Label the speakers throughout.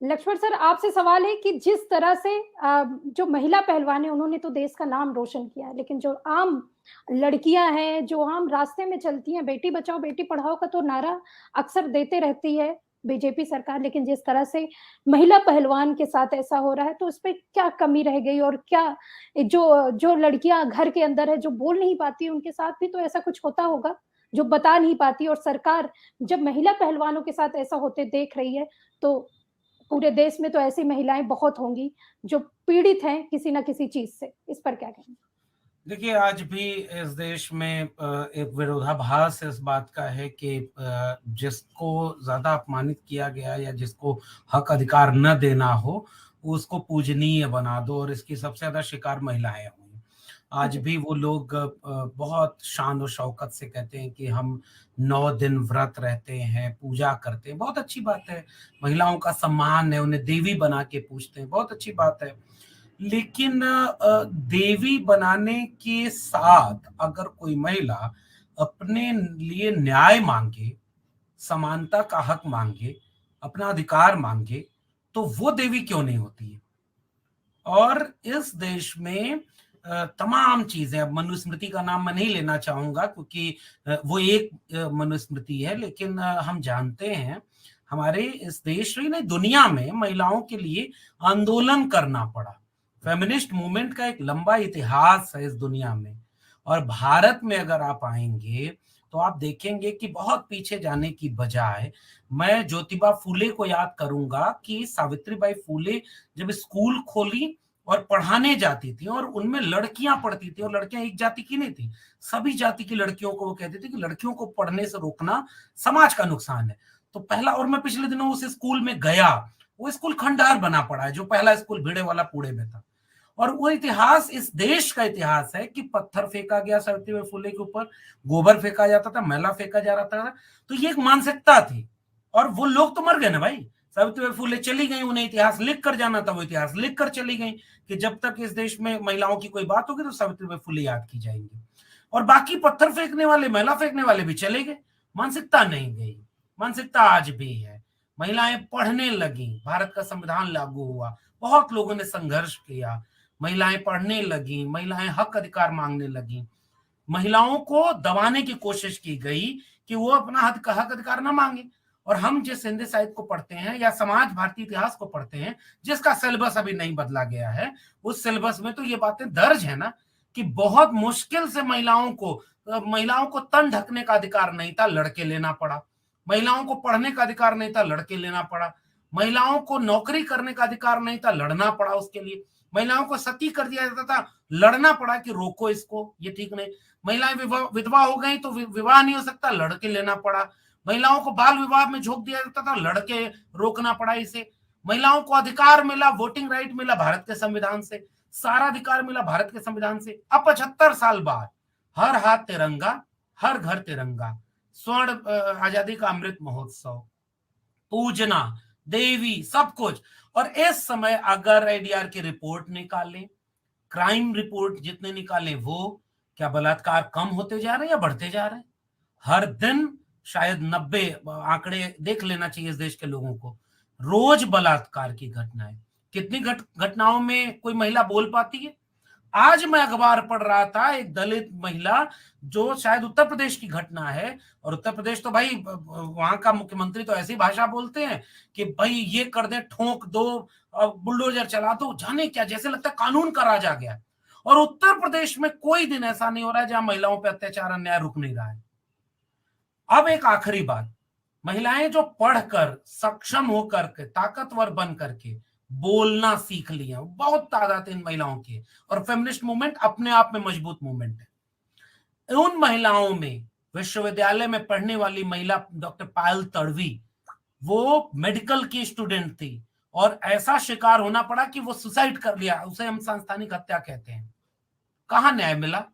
Speaker 1: Lakshman sir, आपसे सवाल है कि जिस तरह से जो महिला पहलवान है उन्होंने तो देश का नाम रोशन किया है, लेकिन जो आम लड़कियां हैं, जो आम रास्ते में चलती हैं, बेटी बचाओ बेटी पढ़ाओ का तो नारा अक्सर देते रहती है बीजेपी सरकार, लेकिन जिस तरह से महिला पहलवान के साथ ऐसा हो रहा है, तो उस पे क्या कमी रह गई? और क्या जो जो लड़कियां घर के अंदर है, जो बोल नहीं पाती, उनके साथ भी तो ऐसा कुछ होता होगा, जो बता नहीं पाती? और सरकार जब महिला पहलवानों के साथ ऐसा होते देख रही है, तो पूरे देश में तो ऐसी महिलाएं बहुत होंगी जो पीड़ित हैं किसी ना किसी चीज से। इस पर क्या कहेंगे?
Speaker 2: देखिए, आज भी इस देश में एक विरोधाभास इस बात का है कि जिसको ज्यादा अपमानित किया गया या जिसको हक अधिकार न देना हो, उसको पूजनीय बना दो, और इसकी सबसे ज्यादा शिकार महिलाएं हुई। आज
Speaker 1: जी।
Speaker 2: भी वो लोग बहुत शान और शौकत से कहते हैं कि हम 9 दिन व्रत रहते हैं, पूजा करते हैं। बहुत अच्छी बात है, महिलाओं का सम्मान है, उन्हें देवी बना के पूजते हैं, बहुत अच्छी बात है। लेकिन देवी बनाने के साथ अगर कोई महिला अपने लिए न्याय मांगे, समानता का हक मांगे, अपना अधिकार मांगे, तो वो देवी क्यों नहीं होती है? और इस देश में तमाम चीजें, अब मनुस्मृति का नाम मैं नहीं लेना चाहूंगा क्योंकि वो एक मनुस्मृति है, लेकिन हम जानते हैं हमारे इस देश में नहीं, दुनिया में महिलाओं के लिए आंदोलन करना पड़ा। फेमिनिस्ट मूवमेंट का एक लंबा इतिहास है इस दुनिया में। और भारत में अगर आप आएंगे तो आप देखेंगे कि बहुत पीछे जाने की बजाय मैं ज्योतिबा फूले को याद करूंगा कि सावित्रीबाई फूले जब स्कूल खोली और पढ़ाने जाती थी, और उनमें लड़कियां पढ़ती थी, और लड़कियां एक जाति की नहीं थी, सभी जाति की लड़कियों को वो कहते थे कि लड़कियों को पढ़ने से रोकना समाज का नुकसान है। तो पहला, और मैं पिछले दिनों उस स्कूल में गया, वो स्कूल खंडहर बना पड़ा है, जो पहला स्कूल भिड़े वाला पुणे में था। और वो इतिहास इस देश का इतिहास है कि पत्थर फेंका गया सावित्रीबाई फुले के ऊपर, गोबर फेंका जाता था, मैला फेंका जा रहा था। तो ये एक मानसिकता थी, और वो लोग तो मर गए ना भाई। सावित्रीबाई फुले चली गई, उन्हें इतिहास लिख कर जाना था, वो इतिहास लिख कर चली गई कि जब तक इस देश में महिलाओं की कोई बात होगी तो सावित्रीबाई फुले याद की जाएंगी। और बाकी पत्थर फेंकने वाले, मैला फेंकने वाले भी चले गए, मानसिकता नहीं गई। मानसिकता आज भी है। महिलाएं पढ़ने लगी, भारत का संविधान लागू हुआ, बहुत लोगों ने संघर्ष किया, महिलाएं पढ़ने लगी, महिलाएं हक अधिकार मांगने लगी। महिलाओं को दबाने की कोशिश की गई कि वो अपना हक अधिकार ना मांगे। और हम जिस हिंदी साहित्य को पढ़ते हैं या समाज भारतीय इतिहास को पढ़ते हैं, जिसका सिलेबस अभी नहीं बदला गया है, उस सिलेबस में तो ये बातें दर्ज है ना कि बहुत मुश्किल से महिलाओं को तन ढकने का अधिकार नहीं था, लड़के लेना पड़ा। महिलाओं को पढ़ने का अधिकार नहीं था, लड़के लेना पड़ा। महिलाओं को नौकरी करने का अधिकार नहीं था, लड़ना पड़ा उसके लिए। महिलाओं को सती कर दिया जाता था, लड़ना पड़ा कि रोको इसको, ये ठीक नहीं। महिलाएं विधवा हो गई तो विवाह नहीं हो सकता, लड़के लेना पड़ा। महिलाओं को बाल विवाह में झोंक दिया जाता था, लड़के रोकना पड़ा इसे। महिलाओं को अधिकार मिला, वोटिंग राइट मिला भारत के संविधान से, सारा अधिकार मिला भारत के संविधान से। अब 75 साल बाद हर हाथ तिरंगा, हर घर तिरंगा, स्वर्ण आजादी का अमृत महोत्सव, पूजना, देवी, सब कुछ। और इस समय अगर एडीआर की रिपोर्ट निकालें, क्राइम रिपोर्ट जितने निकालें, वो क्या बलात्कार कम होते जा रहे हैं या बढ़ते जा रहे हैं? हर दिन शायद 90 आंकड़े देख लेना चाहिए इस देश के लोगों को, रोज बलात्कार की घटनाएं। कितनी घटनाओं में कोई महिला बोल पाती है? आज मैं अखबार पढ़ रहा था, एक दलित महिला, जो शायद उत्तर प्रदेश की घटना है, और उत्तर प्रदेश तो भाई वहां का मुख्यमंत्री तो ऐसी भाषा बोलते हैं कि भाई ये कर दे, ठोक दो, बुलडोजर चला दो, जाने क्या, जैसे लगता है कानून का राज आ गया है। और उत्तर प्रदेश में कोई दिन ऐसा नहीं हो रहा है जहां महिलाओं पर अत्याचार, अन्याय रुक नहीं रहा है। अब एक आखिरी बात, महिलाएं जो पढ़कर सक्षम होकर के, ताकतवर बन करके बोलना सीख ली है, बहुत तादाद इन महिलाओं की, और फेमिनिस्ट मूवमेंट अपने आप में मजबूत मूवमेंट है। उन महिलाओं में विश्वविद्यालय में पढ़ने वाली महिला डॉक्टर पायल तड़वी, वो मेडिकल की स्टूडेंट थी, और ऐसा शिकार होना पड़ा कि वो सुसाइड कर लिया, उसे हम सांस्थानिक हत्या कहते हैं। कहां न्याय मिला?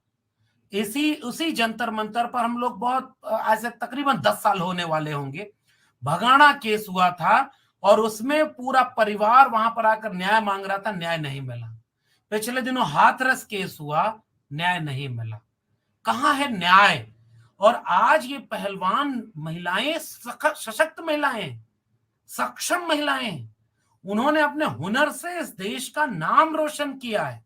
Speaker 2: इसी उसी जंतर मंतर पर हम लोग बहुत, आज से तकरीबन 10 साल होने वाले होंगे, भगाना केस हुआ था, और उसमें पूरा परिवार वहां पर आकर न्याय मांग रहा था, न्याय नहीं मिला। पिछले दिनों हाथरस केस हुआ, न्याय नहीं मिला। कहां है न्याय? और आज ये पहलवान महिलाएं, सशक्त महिलाएं, सक्षम महिलाएं, उन्होंने अपने हुनर से इस देश का नाम रोशन किया है,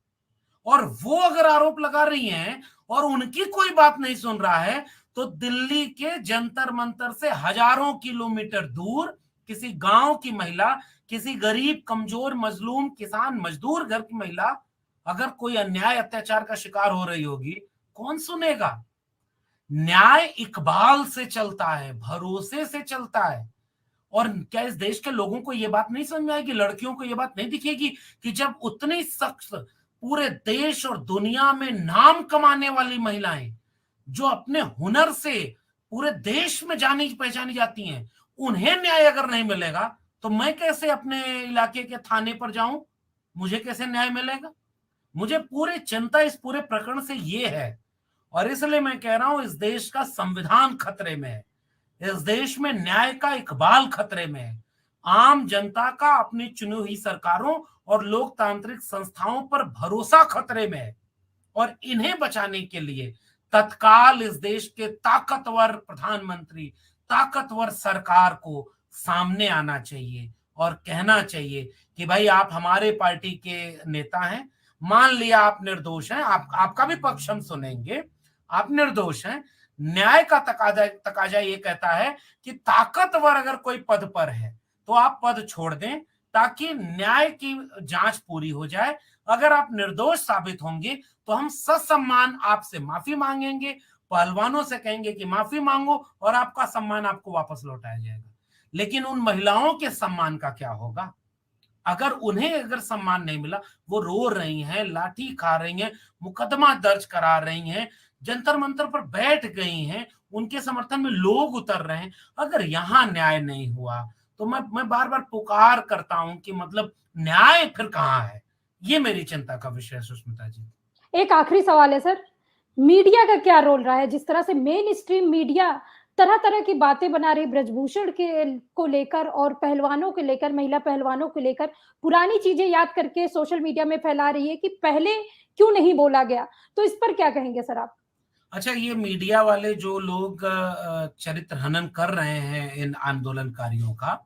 Speaker 2: और वो अगर आरोप लगा रही हैं और उनकी कोई बात नहीं सुन रहा है, तो दिल्ली के जंतर मंतर से हजारों किलोमीटर दूर किसी गांव की महिला, किसी गरीब कमजोर मजलूम किसान मजदूर घर की महिला अगर कोई अन्याय अत्याचार का शिकार हो रही होगी, कौन सुनेगा? न्याय इकबाल से चलता है, भरोसे से चलता है। और क्या इस देश के लोगों को यह बात नहीं समझ में आएगी, लड़कियों को यह बात नहीं दिखेगी कि जब उतनी शख्स पूरे देश और दुनिया में नाम कमाने वाली महिलाएं, जो अपने हुनर से पूरे देश में जानी पहचानी जाती हैं, उन्हें न्याय अगर नहीं मिलेगा, तो मैं कैसे अपने इलाके के थाने पर जाऊं? मुझे कैसे न्याय मिलेगा? मुझे पूरी चिंता इस पूरे प्रकरण से ये है, और इसलिए मैं कह रहा हूं इस देश का संविधान खतरे में है, इस देश में न्याय का इकबाल खतरे में है, आम जनता का अपनी चुनी हुई सरकारों और लोकतांत्रिक संस्थाओं पर भरोसा खतरे में है। और इन्हें बचाने के लिए तत्काल इस देश के ताकतवर प्रधानमंत्री, ताकतवर सरकार को सामने आना चाहिए और कहना चाहिए कि भाई आप हमारे पार्टी के नेता हैं, मान लिया आप निर्दोष हैं, आपका भी पक्ष हम सुनेंगे, आप निर्दोष हैं, न्याय का तकाजा ये कहता है कि ताकतवर अगर कोई पद पर है तो आप पद छोड़ दें, ताकि न्याय की जांच पूरी हो जाए। अगर आप निर्दोष साबित होंगे तो हम ससम्मान आपसे माफी मांगेंगे, पहलवानों से कहेंगे कि माफी मांगो, और आपका सम्मान आपको वापस लौटाया जाएगा। लेकिन उन महिलाओं के सम्मान का क्या होगा? अगर उन्हें अगर सम्मान नहीं मिला, वो रो रही हैं, लाठी खा रही हैं, मुकदमा दर्ज करा रही हैं, जंतर मंतर पर बैठ गई हैं, उनके समर्थन में लोग उतर रहे हैं, अगर यहाँ न्याय नहीं हुआ तो मैं बार बार पुकार करता हूं कि मतलब न्याय फिर कहाँ है? ये मेरी चिंता का विषय है सुष्मिता जी।
Speaker 1: एक आखिरी सवाल है सर, मीडिया का क्या रोल रहा है? जिस तरह से मेन स्ट्रीम मीडिया तरह-तरह की बातें बना रही ब्रजभूषण के को लेकर और पहलवानों को लेकर, महिला पहलवानों को लेकर, पुरानी चीजें याद करके सोशल मीडिया में फैला रही है कि पहले क्यों नहीं बोला गया? तो इस पर क्या कहेंगे सर आप?
Speaker 2: अच्छा, ये मीडिया वाले जो लोग चरित्र हनन कर रहे हैं इन आंदोलनकारियों का,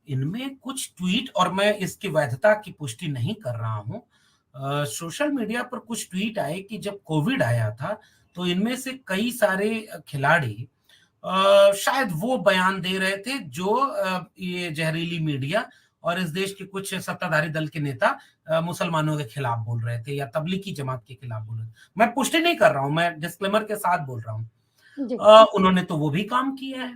Speaker 2: इनमें कुछ ट्वीट, और मैं इसकी वैधता की पुष्टि नहीं कर रहा हूं, सोशल मीडिया पर कुछ ट्वीट आए कि जब कोविड आया था तो इनमें से कई सारे खिलाड़ी शायद वो बयान दे रहे थे जो ये जहरीली मीडिया और इस देश के कुछ सत्ताधारी दल के नेता मुसलमानों के खिलाफ बोल रहे थे या तबलीगी जमात के खिलाफ बोल रहे थे। मैं पुष्टि नहीं कर रहा हूं, मैं डिस्क्लेमर के साथ बोल रहा हूं।
Speaker 1: जी।
Speaker 2: उन्होंने तो वो भी काम किया है।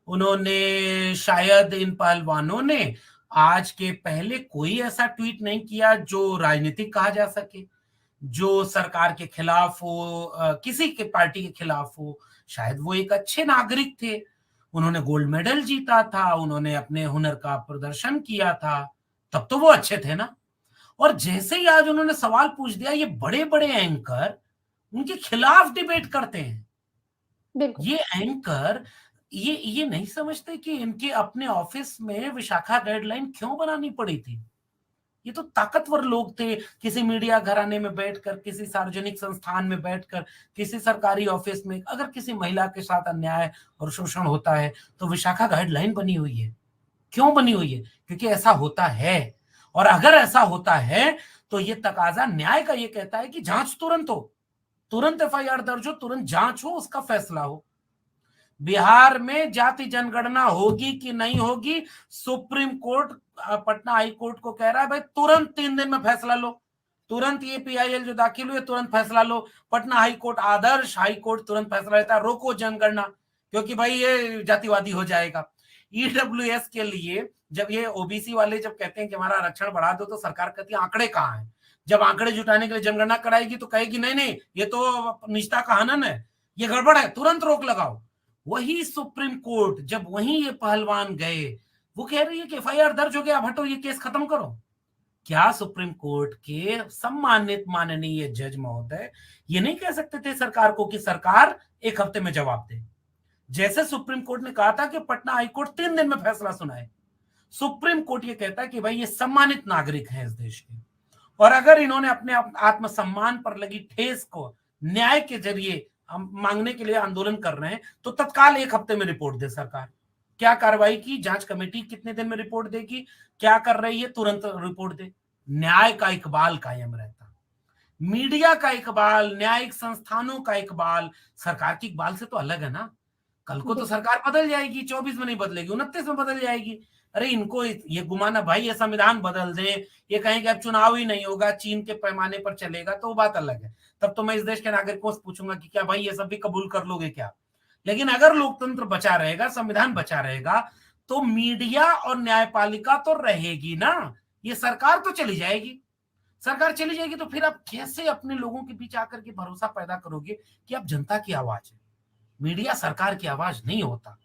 Speaker 2: उन्होंने शायद इन पहलवानों ने आज के पहले कोई ऐसा ट्वीट नहीं किया जो राजनीतिक कहा जा सके, जो सरकार के खिलाफ हो, किसी के पार्टी के खिलाफ हो। शायद वो एक अच्छे नागरिक थे, उन्होंने गोल्ड मेडल जीता था, उन्होंने अपने हुनर का प्रदर्शन किया था, तब तो वो अच्छे थे ना। और जैसे ही आज उन्होंने सवाल पूछ दिया, ये बड़े बड़े एंकर उनके खिलाफ डिबेट करते हैं।
Speaker 1: बिल्कुल।
Speaker 2: ये एंकर ये नहीं समझते कि इनके अपने ऑफिस में विशाखा गाइडलाइन क्यों बनानी पड़ी थी। ये तो ताकतवर लोग थे, किसी मीडिया घराने में बैठकर, किसी सार्वजनिक संस्थान में बैठकर, किसी सरकारी ऑफिस में अगर किसी महिला के साथ अन्याय और शोषण होता है तो विशाखा गाइडलाइन बनी हुई है। क्यों बनी हुई है? क्योंकि ऐसा होता है। और अगर ऐसा होता है तो ये तकाजा न्याय का ये कहता है कि जांच तुरंत हो, तुरंत एफआईआर दर्ज हो, तुरंत जांच हो, उसका फैसला हो। बिहार में जाति जनगणना होगी कि नहीं होगी, supreme court Patna high court को कह रहा है भाई तुरंत 3 दिन में फैसला लो, तुरंत ये पीआईएल जो दाखिल हुई तुरंत फैसला लो। पटना हाई कोर्ट, आदर्श हाई कोर्ट तुरंत फैसला लेता है, रोको जनगणना, क्योंकि भाई ये जातिवादी हो जाएगा। ईडब्ल्यूएस के लिए जब ये ओबीसी वाले जब कहते हैं कि हमारा आरक्षण बढ़ा दो, तो सरकार कहती है आंकड़े कहाँ हैं? जब आंकड़े जुटाने के लिए जनगणना कराएगी तो कहेगी नहीं नहीं, ये तो निजता का हनन है, ये गड़बड़ है, तुरंत रोक लगाओ। वही सुप्रीम कोर्ट जब वहीं ये पहलवान गए, वो कह रही है कि एफआईआर दर्ज हो गया, अब हटो, ये केस खत्म करो। क्या सुप्रीम कोर्ट के सम्मानित माननीय जज महोदय ये नहीं कह सकते थे सरकार को कि सरकार 1 हफ्ते में जवाब दे? जैसे सुप्रीम कोर्ट ने कहा था कि पटना हाईकोर्ट 3 दिन में फैसला सुनाए, सुप्रीम कोर्ट ये कहता है कि भाई ये सम्मानित नागरिक हैं इस देश के, और अगर इन्होंने अपने आत्मसम्मान पर लगी ठेस को न्याय के जरिए हम मांगने के लिए आंदोलन कर रहे हैं, तो तत्काल 1 हफ्ते में रिपोर्ट दे सरकार। क्या कार्रवाई की, जांच कमेटी कितने दिन में रिपोर्ट देगी, क्या कर रही है, तुरंत रिपोर्ट दे। न्याय का इकबाल कायम रहता, मीडिया का इकबाल, न्यायिक संस्थानों का इकबाल सरकार के इकबाल से तो अलग है ना। कल को तो
Speaker 1: बिल्कुल।
Speaker 2: सरकार बदल जाएगी, 24 में नहीं बदलेगी, 29 में बदल जाएगी। अरे इनको ये गुमाना भाई, ये संविधान बदल दें, ये कहें कि अब चुनाव ही नहीं होगा, चीन के पैमाने पर चलेगा, तो वो बात अलग है। तब तो मैं इस देश के नागरिकों से पूछूंगा कि क्या भाई ये सब भी कबूल कर लोगे क्या। लेकिन अगर लोकतंत्र बचा रहेगा, संविधान बचा रहेगा, तो मीडिया और न्यायपालिका तो रहेगी ना। ये सरकार तो चली जाएगी, सरकार चली जाएगी तो फिर आप कैसे अपने लोगों के बीच आकर के भरोसा पैदा करोगे कि आप जनता की आवाज है। मीडिया सरकार की आवाज नहीं होता।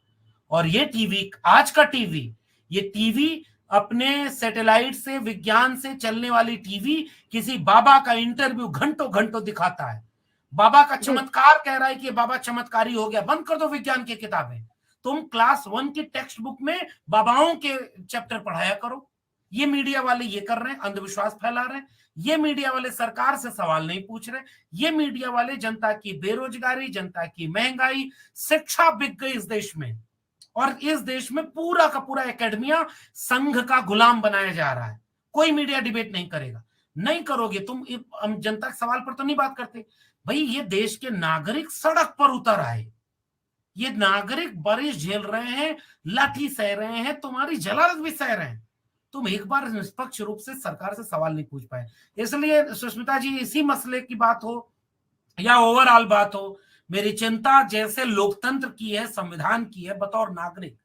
Speaker 2: और ये टीवी, आज का टीवी, ये टीवी अपने सैटेलाइट से, विज्ञान से चलने वाली टीवी किसी बाबा का इंटरव्यू घंटों घंटों दिखाता है, बाबा का
Speaker 1: जी।
Speaker 2: चमत्कार कह रहा है कि बाबा चमत्कारी हो गया, बंद कर दो विज्ञान की किताबें, तुम क्लास 1 की टेक्स्ट बुक में बाबाओं के चैप्टर पढ़ाया करो। ये मीडिया वाले ये कर रहे हैं, अंधविश्वास फैला रहे हैं। ये मीडिया वाले सरकार से सवाल नहीं पूछ रहे। ये मीडिया वाले जनता की बेरोजगारी, जनता की महंगाई, शिक्षा बिक गई इस देश में, और इस देश में पूरा का पूरा एकेडमिया संघ का गुलाम बनाया जा रहा है। कोई मीडिया डिबेट नहीं करेगा, नहीं करोगे तुम। हम जनता के सवाल पर तो नहीं बात करते भाई। ये देश के नागरिक सड़क पर उतर आए, ये नागरिक बारिश झेल रहे हैं, लाठी सह रहे हैं, तुम्हारी जलालत भी सह रहे हैं। तुम एक बार निष्पक्ष रूप से सरकार से सवाल नहीं पूछ पाए। इसलिए सुष्मिता जी, इसी मसले की बात हो या ओवरऑल बात हो, मेरी चिंता जैसे लोकतंत्र की है, संविधान की है बतौर नागरिक,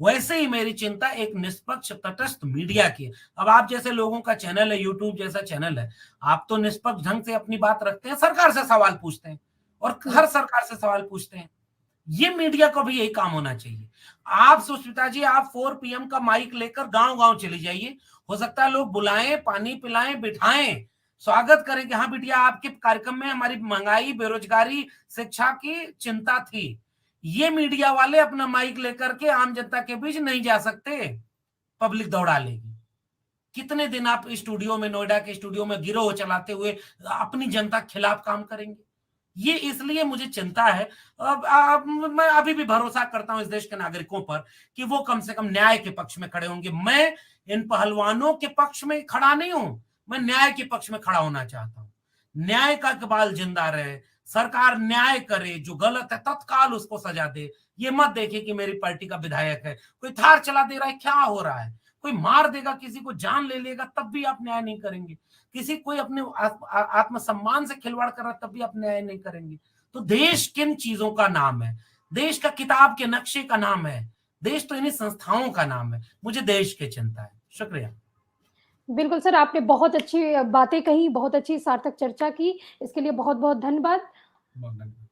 Speaker 2: वैसे ही मेरी चिंता एक निष्पक्ष तटस्थ मीडिया की है। अब आप जैसे लोगों का चैनल है, यूट्यूब जैसा चैनल है, आप तो निष्पक्ष ढंग से अपनी बात रखते हैं, सरकार से सवाल पूछते हैं और हर सरकार से सवाल पूछते हैं। ये मीडिया को भी यही काम होना चाहिए। आप सुष्मिता जी, आप 4 PM का माइक लेकर गांव-गांव चली जाइए, हो सकता है लोग बुलाएं, पानी पिलाएं, बिठाएं, स्वागत करें कि हाँ बिटिया आपके कार्यक्रम में हमारी महंगाई, बेरोजगारी, शिक्षा की चिंता थी। ये मीडिया वाले अपना माइक लेकर के आम जनता के बीच नहीं जा सकते, पब्लिक दौड़ा लेगी। कितने दिन आप स्टूडियो में, नोएडा के स्टूडियो में गिरोह चलाते हुए अपनी जनता के खिलाफ काम करेंगे? ये इसलिए मुझे चिंता है। अब मैं अभी भी भरोसा करता हूं इस देश के नागरिकों पर कि वो कम से कम न्याय के पक्ष में खड़े होंगे। मैं इन पहलवानों के पक्ष में खड़ा नहीं हूं, मैं न्याय के पक्ष में खड़ा होना चाहता हूं। न्याय का इकबाल जिंदा रहे, सरकार न्याय करे, जो गलत है तत्काल उसको सजा दे। ये मत देखे कि मेरी पार्टी का विधायक है, कोई थार चला दे रहा है, क्या हो रहा है, कोई मार देगा, किसी को जान ले लेगा, तब भी आप न्याय नहीं करेंगे। किसी कोई अपने आत्मसम्मान से खिलवाड़ कर रहा तब भी आप न्याय नहीं करेंगे। तो देश किन चीजों का नाम है? देश का किताब के नक्शे का नाम है, देश तो इन्हीं संस्थाओं का नाम है। मुझे देश की चिंता है। शुक्रिया।
Speaker 1: बिल्कुल सर, आपने बहुत अच्छी बातें कही, बहुत अच्छी सार्थक चर्चा की। इसके लिए बहुत-बहुत धन्यवाद।
Speaker 2: बहुत धन्यवाद।